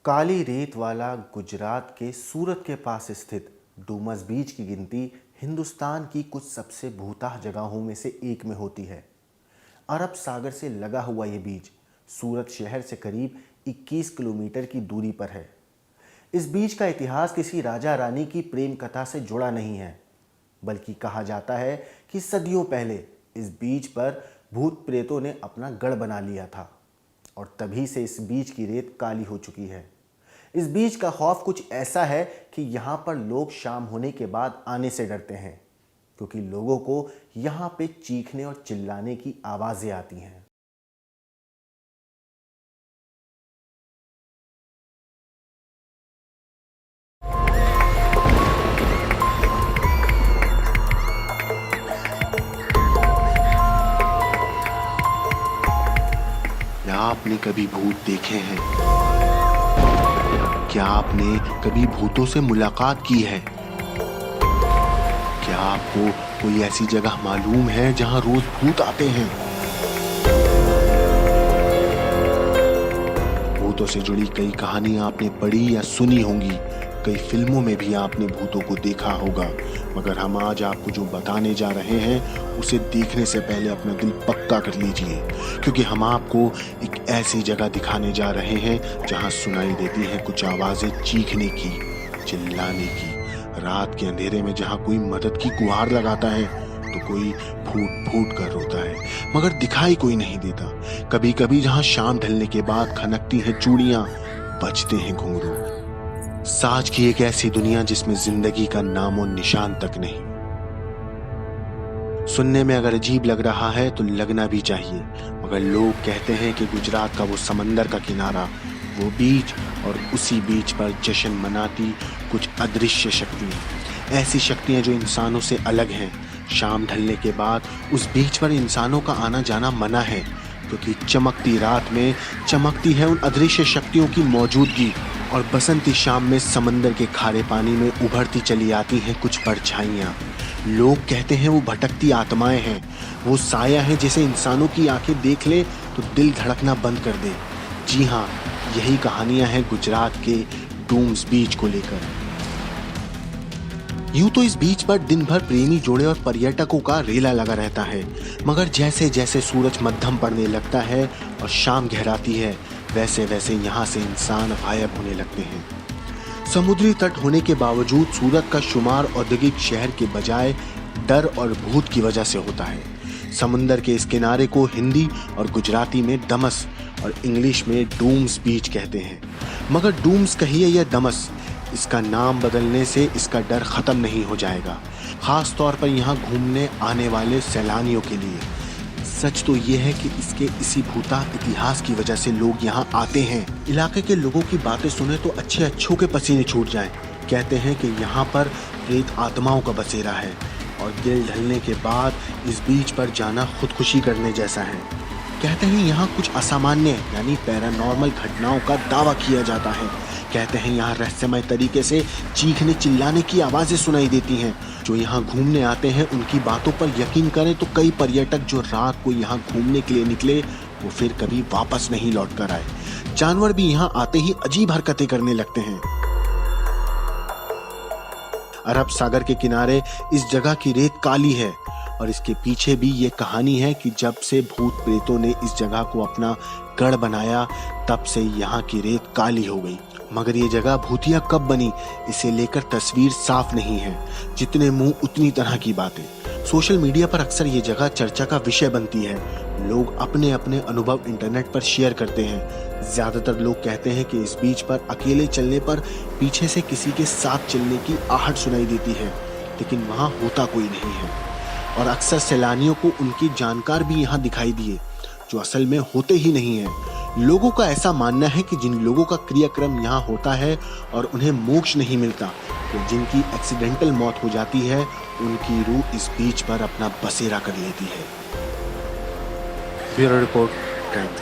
काली रेत वाला गुजरात के सूरत के पास स्थित डूमस बीच की गिनती हिंदुस्तान की कुछ सबसे भूताह जगहों में से एक में होती है। अरब सागर से लगा हुआ ये बीच सूरत शहर से करीब 21 किलोमीटर की दूरी पर है। इस बीच का इतिहास किसी राजा रानी की प्रेम कथा से जुड़ा नहीं है, बल्कि कहा जाता है कि सदियों पहले इस बीच पर भूत प्रेतों ने अपना गढ़ बना लिया था और तभी से इस बीच की रेत काली हो चुकी है। इस बीच का खौफ कुछ ऐसा है कि यहाँ पर लोग शाम होने के बाद आने से डरते हैं, क्योंकि लोगों को यहाँ पे चीखने और चिल्लाने की आवाज़ें आती हैं। क्या आपने कभी भूत देखे हैं? क्या आपने कभी भूतों से मुलाकात की है? क्या आपको कोई ऐसी जगह मालूम है जहां रोज भूत आते हैं? भूतों से जुड़ी कई कहानियां आपने पढ़ी या सुनी होंगी, कई फिल्मों में भी आपने भूतों को देखा होगा, मगर हम आज आपको जो बताने जा रहे हैं उसे देखने से पहले अपना दिल पक्का कर लीजिए, क्योंकि हम आपको एक ऐसी जगह दिखाने जा रहे हैं जहां सुनाई देती हैं कुछ आवाजें चीखने की, चिल्लाने की। रात के अंधेरे में जहां कोई मदद की गुहार लगाता है तो कोई फूट फूट कर रोता है, मगर दिखाई कोई नहीं देता। कभी कभी जहां शाम ढलने के बाद खनकती हैं चूड़ियां, बजते हैं घुंघरू। साज की एक ऐसी दुनिया जिसमें जिंदगी का नामो निशान तक नहीं। सुनने में अगर अजीब लग रहा है तो लगना भी चाहिए, मगर लोग कहते हैं कि गुजरात का वो समंदर का किनारा, वो बीच और उसी बीच पर जश्न मनाती कुछ अदृश्य शक्तियां, ऐसी शक्तियां जो इंसानों से अलग हैं। शाम ढलने के बाद उस बीच पर इंसानों का आना जाना मना है, क्योंकि चमकती रात में चमकती है उन अदृश्य शक्तियों की मौजूदगी। और बसंती शाम में समंदर के खारे पानी में उभरती चली आती हैं कुछ परछाइयाँ। लोग कहते हैं वो भटकती आत्माएं हैं, वो साया है जिसे इंसानों की आंखें देख ले तो दिल धड़कना बंद कर दे। जी हाँ, यही कहानियां हैं गुजरात के डूम्स बीच को लेकर। यूं तो इस बीच पर दिन भर प्रेमी जोड़े और पर्यटकों का रेला लगा रहता है, मगर जैसे जैसे सूरज मध्यम पड़ने लगता है और शाम गहराती है, वैसे वैसे यहाँ से इंसान गायब होने लगते हैं। समुद्री तट होने के बावजूद सूरत का शुमार औद्योगिक शहर के बजाय डर और भूत की वजह से होता है। समुंदर के इस किनारे को हिंदी और गुजराती में डमस और इंग्लिश में डूम्स बीच कहते हैं, मगर डूम्स कहिए या डमस, इसका नाम बदलने से इसका डर खत्म नहीं हो जाएगा, खास तौर पर यहाँ घूमने आने वाले सैलानियों के लिए। सच तो ये है कि इसके इसी भूता इतिहास की वजह से लोग यहाँ आते हैं। इलाके के लोगों की बातें सुने तो अच्छे अच्छों के पसीने छूट जाएं। कहते हैं कि यहाँ पर प्रेत आत्माओं का बसेरा है और दिल ढलने के बाद इस बीच पर जाना खुदकुशी करने जैसा है। कहते हैं यहाँ कुछ असामान्य यानी पैरानॉर्मल घटनाओं का दावा किया जाता है। कहते हैं यहाँ रहस्यमय तरीके से चीखने चिल्लाने की आवाज़ें सुनाई देती हैं। जो यहाँ घूमने आते हैं उनकी बातों पर यकीन करें तो कई पर्यटक जो रात को यहाँ घूमने के लिए निकले वो फिर कभी वापस नहीं लौट कर आए। जानवर भी यहाँ आते ही अजीब हरकतें करने लगते हैं। अरब सागर के किनारे इस जगह की रेत काली है और इसके पीछे भी ये कहानी है कि जब से भूत प्रेतों ने इस जगह को अपना गढ़ बनाया तब से यहाँ की रेत काली हो गई। मगर ये जगह भूतिया कब बनी, इसे लेकर तस्वीर साफ नहीं है। जितने मुंह उतनी तरह की बातें। सोशल मीडिया पर अक्सर ये जगह चर्चा का विषय बनती है। लोग अपने अपने अनुभव इंटरनेट पर शेयर करते हैं। ज्यादातर लोग कहते हैं कि इस बीच पर अकेले चलने पर पीछे से किसी के साथ चलने की आहट सुनाई देती है, लेकिन वहाँ होता कोई नहीं है। और अक्सर सैलानियों को उनकी जानकार भी यहाँ दिखाई दिए, जो असल में होते ही नहीं है। लोगों का ऐसा मानना है कि जिन लोगों का क्रियाक्रम यहाँ होता है और उन्हें मोक्ष नहीं मिलता, तो जिनकी एक्सीडेंटल मौत हो जाती है, उनकी रूह इस बीच पर अपना बसेरा कर लेती है। Bureau report, times.